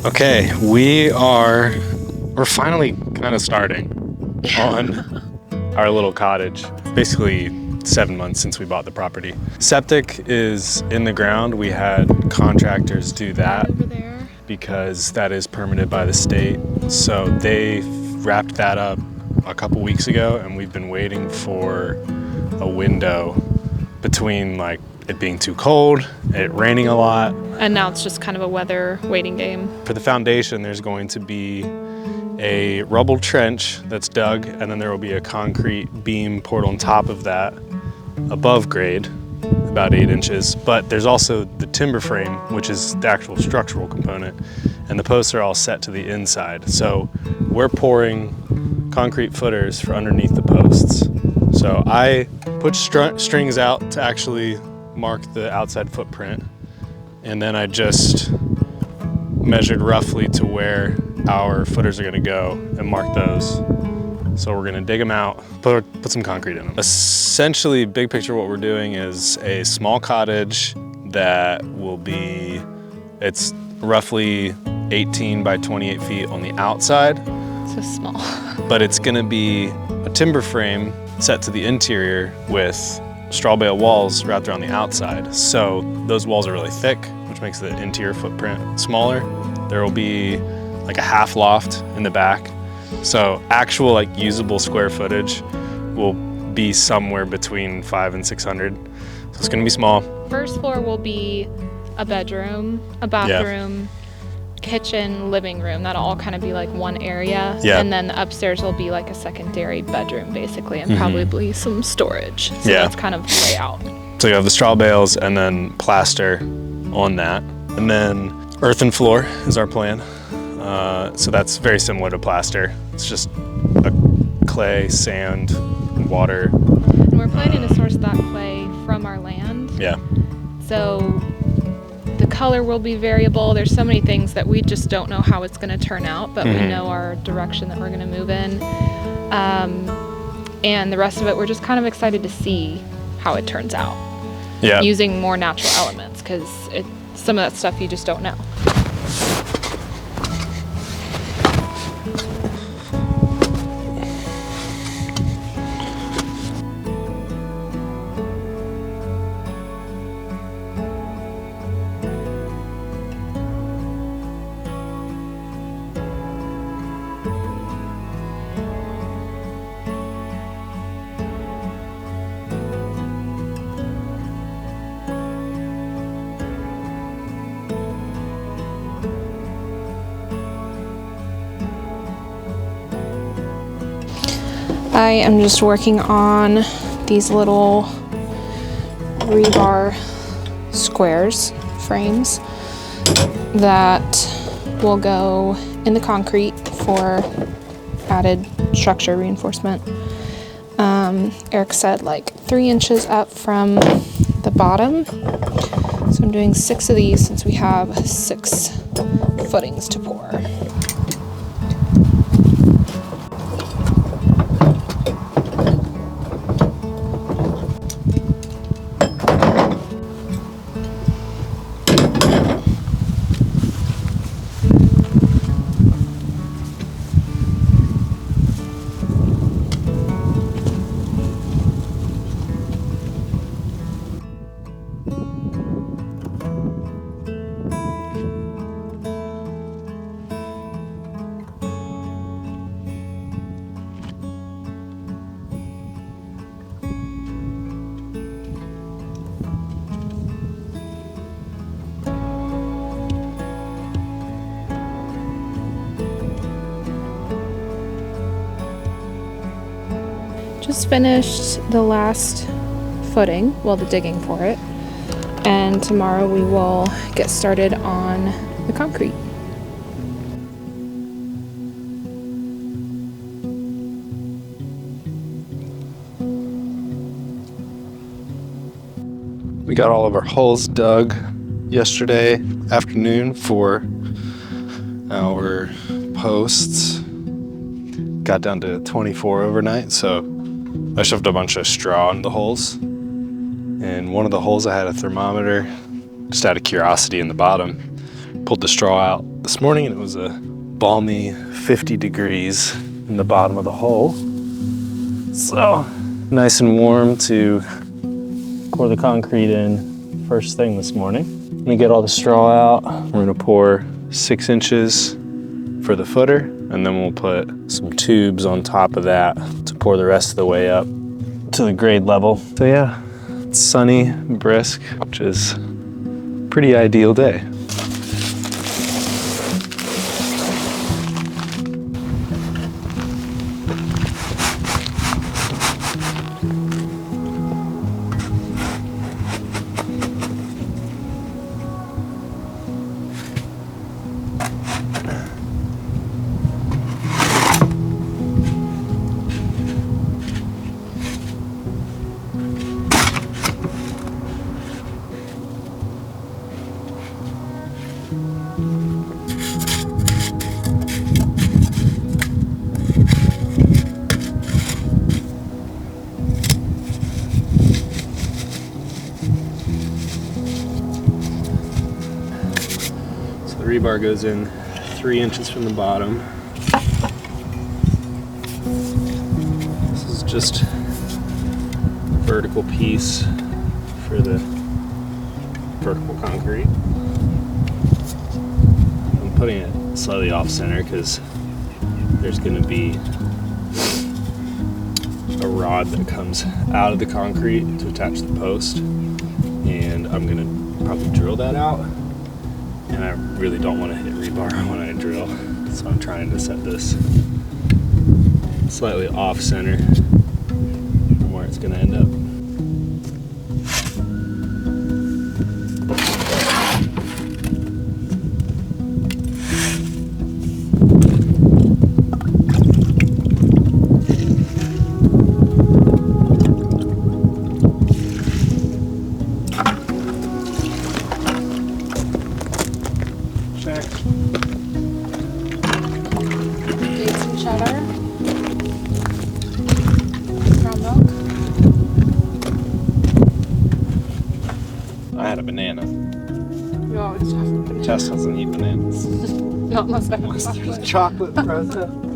Okay, we're finally kind of starting on our little cottage. Basically 7 months since we bought the property. Septic is in the ground. We had contractors do that over there because that is permitted by the state. So they wrapped that up a couple weeks ago, and we've been waiting for a window between like it being too cold, it raining a lot. and now it's just kind of a weather waiting game. For the foundation, there's going to be a rubble trench that's dug, and then there will be a concrete beam poured on top of that, above grade, about 8 inches. But there's also the timber frame, which is the actual structural component, and the posts are all set to the inside. So we're pouring concrete footers for underneath the posts. So I put strings out to actually mark the outside footprint, and then I just measured roughly to where our footers are gonna go and mark those. So we're gonna dig them out, put some concrete in them. Essentially, big picture, what we're doing is a small cottage that will be, it's roughly 18 by 28 feet on the outside. So small. But it's gonna be a timber frame set to the interior with straw bale walls wrapped around the outside. So those walls are really thick, which makes the interior footprint smaller. There will be like a half loft in the back. So actual like usable square footage will be somewhere between 500 and 600. So it's gonna be small. First floor will be a bedroom, a bathroom, kitchen, living room. That'll all kind of be like one area. Yeah. And then the upstairs will be like a secondary bedroom basically, and probably some storage. So Yeah. that's kind of the layout. So you have the straw bales and then plaster on that. And then earthen floor is our plan. So that's very similar to plaster. It's just a clay, sand, water. And we're planning to source that clay from our land. Yeah. So the color will be variable. There's so many things that we just don't know how it's going to turn out, but we know our direction that we're going to move in. And the rest of it, we're just kind of excited to see how it turns out. Yeah. Using more natural elements, because some of that stuff you just don't know. I am just working on these little rebar squares, frames, that will go in the concrete for added structure reinforcement. Eric said like 3 inches up from the bottom. So I'm doing 6 of these since we have 6 footings to pour. Just finished the last footing, well, the digging for it, and tomorrow we will get started on the concrete. We got all of our holes dug yesterday afternoon for our posts. Got down to 24 overnight, so I shoved a bunch of straw in the holes. In one of the holes I had a thermometer, just out of curiosity in the bottom. Pulled the straw out, this morning and it was a balmy 50 degrees in the bottom of the hole. So nice and warm to pour the concrete in first thing this morning. I'm gonna get all the straw out. We're gonna pour 6 inches for the footer, and then we'll put some tubes on top of that to pour the rest of the way up to the grade level. So yeah, it's sunny and brisk, which is a pretty ideal day. The rebar goes in 3 inches from the bottom. This is just a vertical piece for the vertical concrete. I'm putting it slightly off center because there's going to be a rod that comes out of the concrete to attach the post, and I'm going to probably drill that out. And I really don't want to hit rebar when I drill, so I'm trying to set this slightly off center from where it's going to end up. Check. Eggs and cheddar. Brown milk. I had a banana. You always have to put Tess doesn't eat bananas. Not unless I have chocolate. Chocolate present.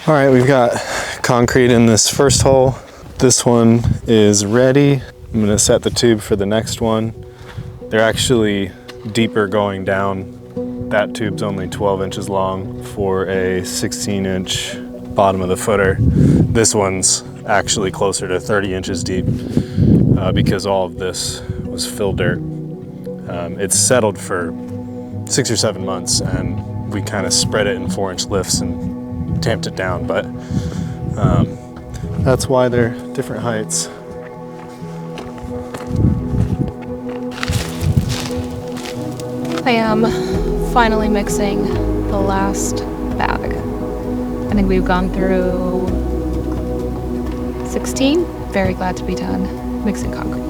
All right, we've got concrete in this first hole. This one is ready. I'm gonna set the tube for the next one. They're actually deeper going down. That tube's only 12 inches long for a 16-inch bottom of the footer. This one's actually closer to 30 inches deep because all of this was fill dirt. It's settled for 6 or 7 months, and we kind of spread it in 4-inch lifts and tamped it down, but that's why they're different heights. I am finally mixing the last bag. I think we've gone through 16. Very glad to be done mixing concrete.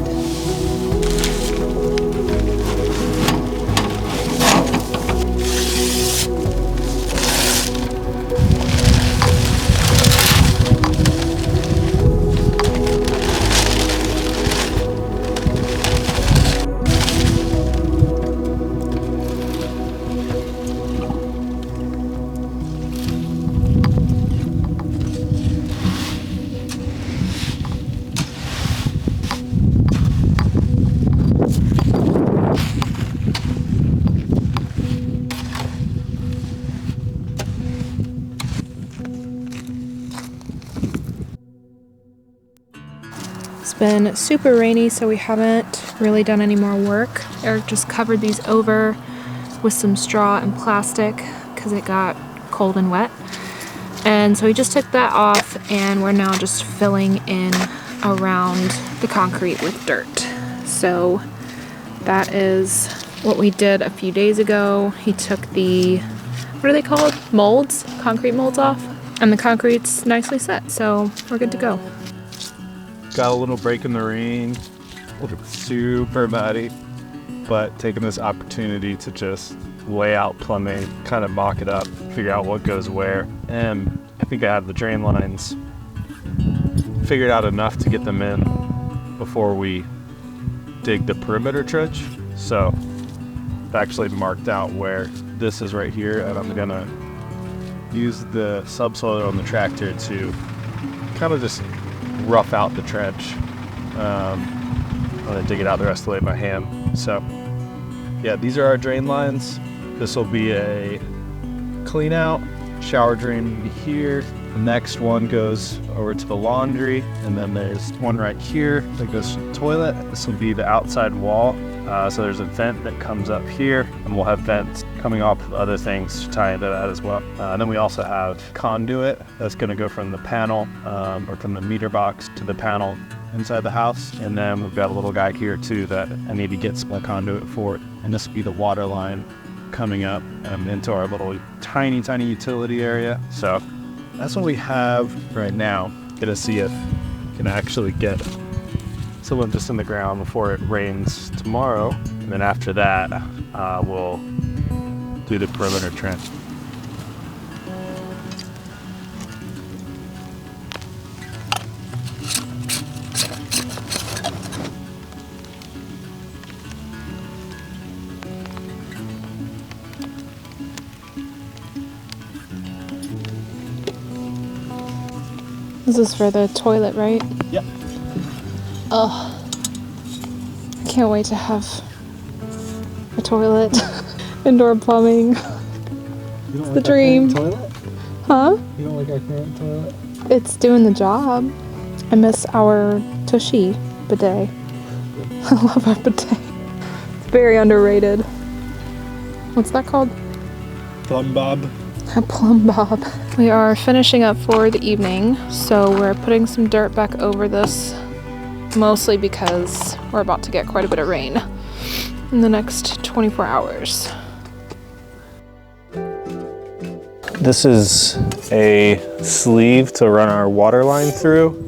It's been super rainy, so we haven't really done any more work. Eric just covered these over with some straw and plastic because it got cold and wet. And so we just took that off, and we're now just filling in around the concrete with dirt. So that is what we did a few days ago. He took the, what are they called? Molds, concrete molds off, and the concrete's nicely set, so we're good to go. Got a little break in the rain, super muddy, but taking this opportunity to just lay out plumbing, kind of mock it up, figure out what goes where. And I think I have the drain lines figured out enough to get them in before we dig the perimeter trench. So I've actually marked out where this is right here, and I'm gonna use the subsoiler on the tractor to kind of just rough out the trench. I'm gonna dig it out the rest of the way by hand. So yeah, these are our drain lines. This will be a clean out, shower drain will be here. The next one goes over to the laundry, and then there's one right here that goes to the toilet. This will be the outside wall. So there's a vent that comes up here, and we'll have vents coming off of other things to tie into that as well. And then we also have conduit that's gonna go from the panel, or from the meter box to the panel inside the house. And then we've got a little guy here too that I need to get some conduit for. And this will be the water line coming up into our little tiny utility area. So that's what we have right now. Gonna see if we can actually get some of this in the ground before it rains tomorrow. And then after that, we'll do the perimeter trench. This is for the toilet, right? Yep. Oh, I can't wait to have a toilet. Indoor plumbing. You don't It's like the dream. Our current toilet? Huh? You don't like our current toilet? It's doing the job. I miss our Tushy bidet. I love our bidet. It's very underrated. What's that called? Plumb bob. A plumb bob. We are finishing up for the evening, so we're putting some dirt back over this, mostly because we're about to get quite a bit of rain in the next 24 hours. This is a sleeve to run our water line through.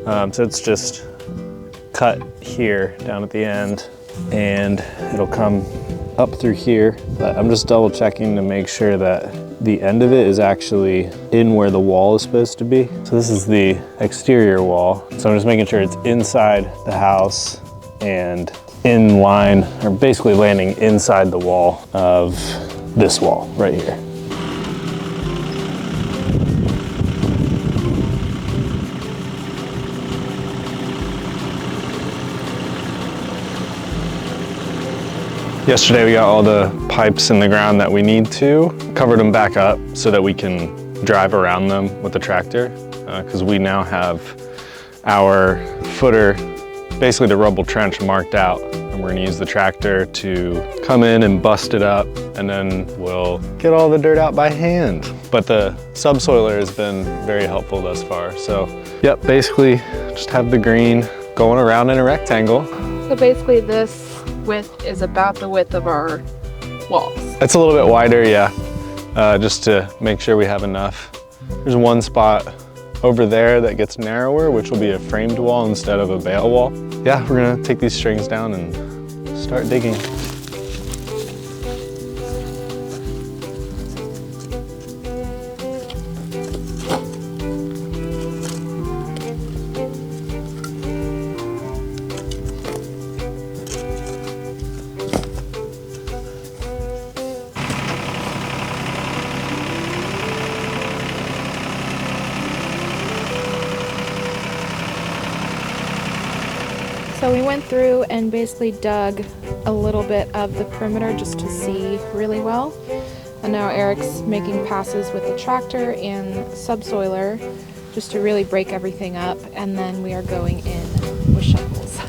So it's just cut here down at the end, and it'll come up through here. But I'm just double checking to make sure that the end of it is actually in where the wall is supposed to be. So this is the exterior wall. So I'm just making sure it's inside the house and in line, or basically landing inside the wall of this wall right here. Yesterday we got all the pipes in the ground that we need to, covered them back up so that we can drive around them with the tractor, because we now have our footer, basically the rubble trench, marked out, and we're gonna use the tractor to come in and bust it up, and then we'll get all the dirt out by hand. But the subsoiler has been very helpful thus far. So yep, basically just have the green going around in a rectangle. So basically this width is about the width of our walls. It's a little bit wider, yeah, just to make sure we have enough. There's one spot over there that gets narrower, which will be a framed wall instead of a bale wall. Yeah, we're gonna take these strings down and start digging. So we went through and basically dug a little bit of the perimeter just to see really well. And now Eric's making passes with the tractor and subsoiler just to really break everything up, and then we are going in with shovels.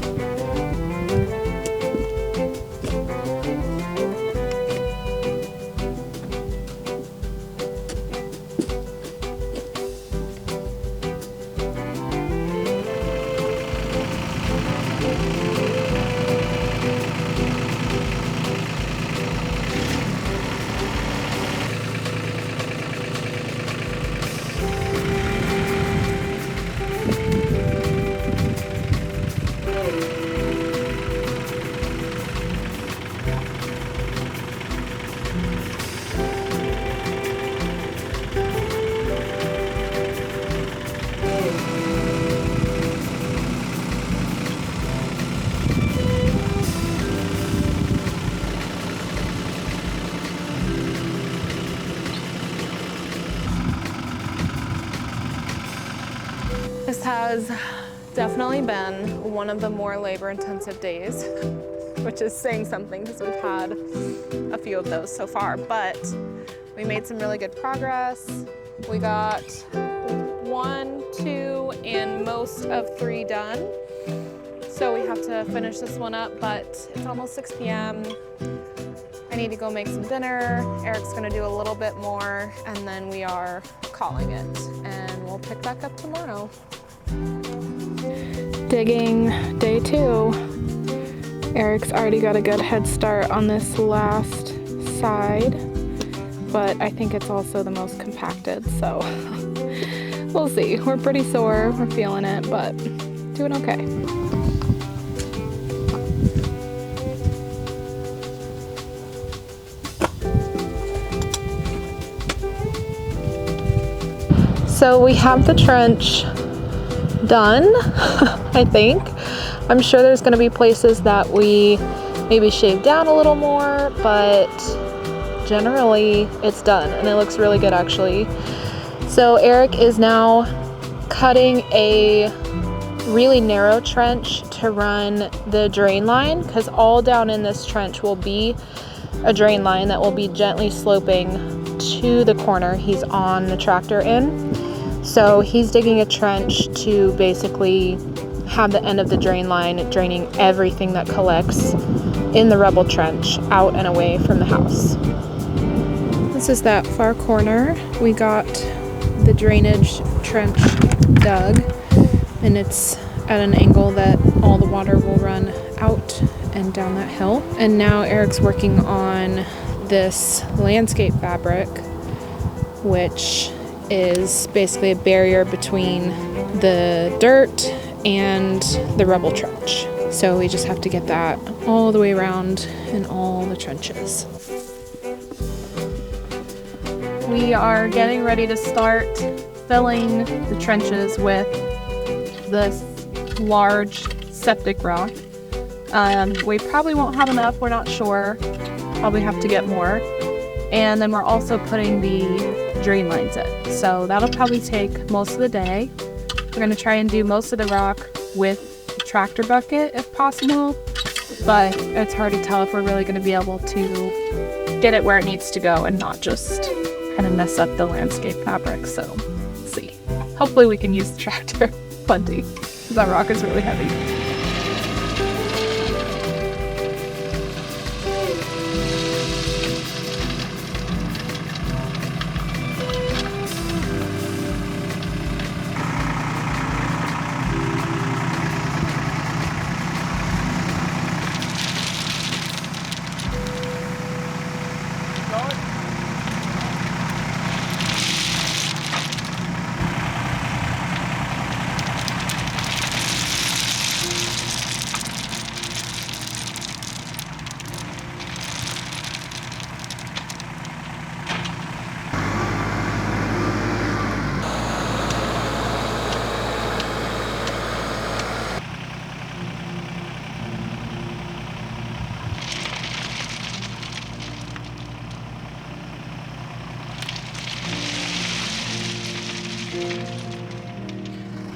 This has definitely been one of the more labor-intensive days, which is saying something because we've had a few of those so far, but we made some really good progress. We got 1, 2, and most of 3 done. So we have to finish this one up, but it's almost 6 p.m. I need to go make some dinner. Eric's gonna do a little bit more, and then we are calling it, and we'll pick back up tomorrow. Digging day 2. Eric's already got a good head start on this last side, but I think it's also the most compacted, so we'll see. We're pretty sore, we're feeling it, but doing okay. So we have the trench done, I think. I'm sure there's going to be places that we maybe shave down a little more, but generally it's done and it looks really good actually. So Eric is now cutting a really narrow trench to run the drain line, because all down in this trench will be a drain line that will be gently sloping to the corner he's on the tractor in. So he's digging a trench to basically have the end of the drain line draining everything that collects in the rubble trench out and away from the house. This is that far corner. We got the drainage trench dug, and it's at an angle that all the water will run out and down that hill. And now Eric's working on this landscape fabric, which is basically a barrier between the dirt and the rubble trench. So we just have to get that all the way around in all the trenches. We are getting ready to start filling the trenches with this large septic rock. We probably won't have enough, we're not sure. Probably have to get more. And then we're also putting the drain lines in. So that'll probably take most of the day. We're gonna try and do most of the rock with the tractor bucket if possible, but it's hard to tell if we're really gonna be able to get it where it needs to go and not just kind of mess up the landscape fabric. So let's see. Hopefully we can use the tractor plenty, because that rock is really heavy.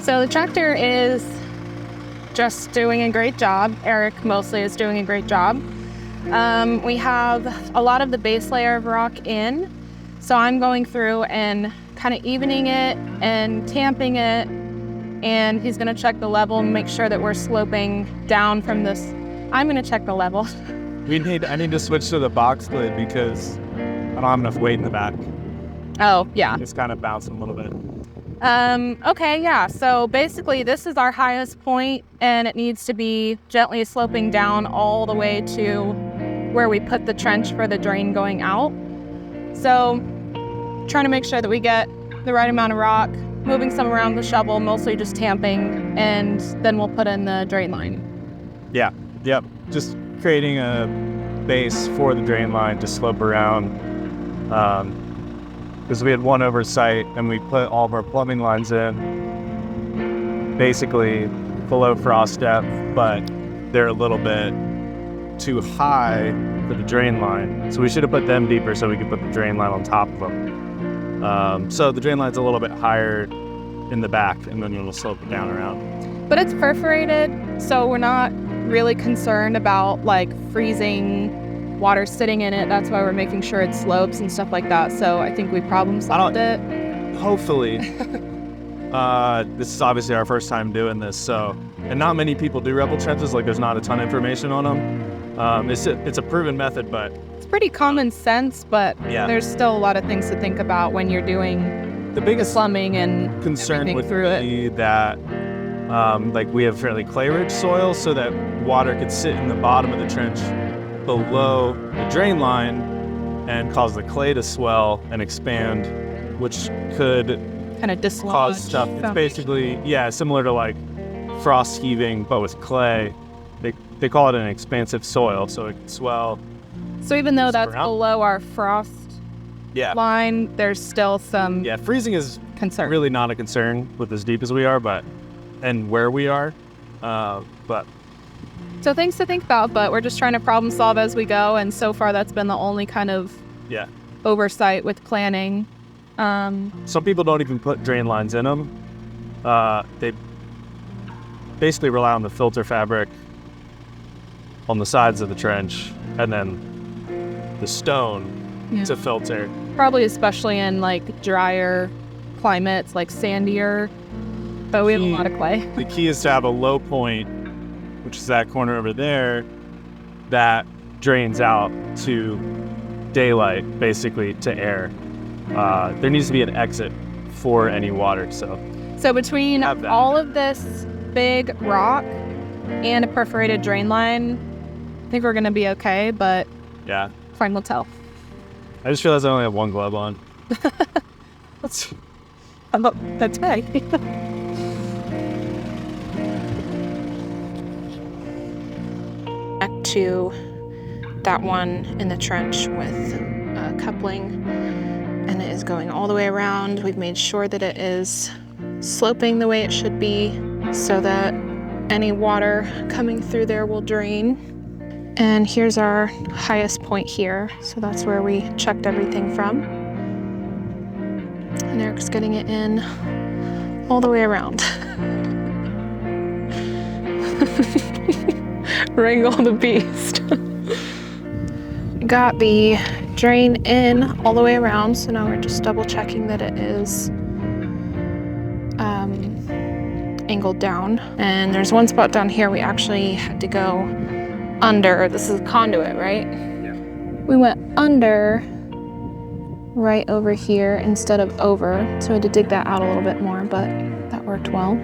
So the tractor is just doing a great job. Eric mostly is doing a great job. We have a lot of the base layer of rock in, so I'm going through and kind of evening it and tamping it, and he's gonna check the level and make sure that we're sloping down from this. I'm gonna check the level. I need to switch to the box lid because I don't have enough weight in the back. Oh, yeah. It's kind of bouncing a little bit. Okay, yeah. So basically this is our highest point, and it needs to be gently sloping down all the way to where we put the trench for the drain going out. So trying to make sure that we get the right amount of rock, moving some around the shovel, mostly just tamping, and then we'll put in the drain line. Yeah, yep. Just creating a base for the drain line to slope around. Because we had one oversight and we put all of our plumbing lines in basically below frost depth, but they're a little bit too high for the drain line. So we should have put them deeper so we could put the drain line on top of them. So the drain line's a little bit higher in the back, and then it'll slope it down around. But it's perforated, so we're not really concerned about like freezing water sitting in it. That's why we're making sure it slopes and stuff like that. So I think we problem solved it. Hopefully. This is obviously our first time doing this, so, and not many people do rubble trenches. Like, there's not a ton of information on them. It's a proven method, but it's pretty common sense, but yeah, there's still a lot of things to think about when you're doing the biggest plumbing and concern would through be that like we have fairly clay-rich soil, so that water could sit in the bottom of the trench below the drain line and cause the clay to swell and expand, which could kind of dislodge cause stuff. It's basically, yeah, similar to like frost heaving, but with clay. They call it an expansive soil, so it can swell. So even though that's around. below our frost line, there's still some freezing is concern. Really not a concern with as deep as we are, and where we are, but. So things to think about, but we're just trying to problem solve as we go, and so far that's been the only kind of oversight with planning. Some people don't even put drain lines in them. They basically rely on the filter fabric on the sides of the trench, and then the stone to filter. Probably especially in like drier climates, like sandier, but we have a lot of clay. The key is to have a low point, which is that corner over there, that drains out to daylight, basically to air. There needs to be an exit for any water. So between all of this big rock and a perforated drain line, I think we're gonna be okay, but time will tell. I just realized I only have one glove on. That's right. Back to that one in the trench with coupling, and it is going all the way around. We've made sure that it is sloping the way it should be so that any water coming through there will drain. And here's our highest point here, so that's where we checked everything from. And Eric's getting it in all the way around. Wrangle the beast. Got the drain in all the way around, so now we're just double checking that it is angled down. And there's one spot down here we actually had to go under. This is a conduit, right? Yeah. We went under right over here instead of over, so we had to dig that out a little bit more, but that worked well.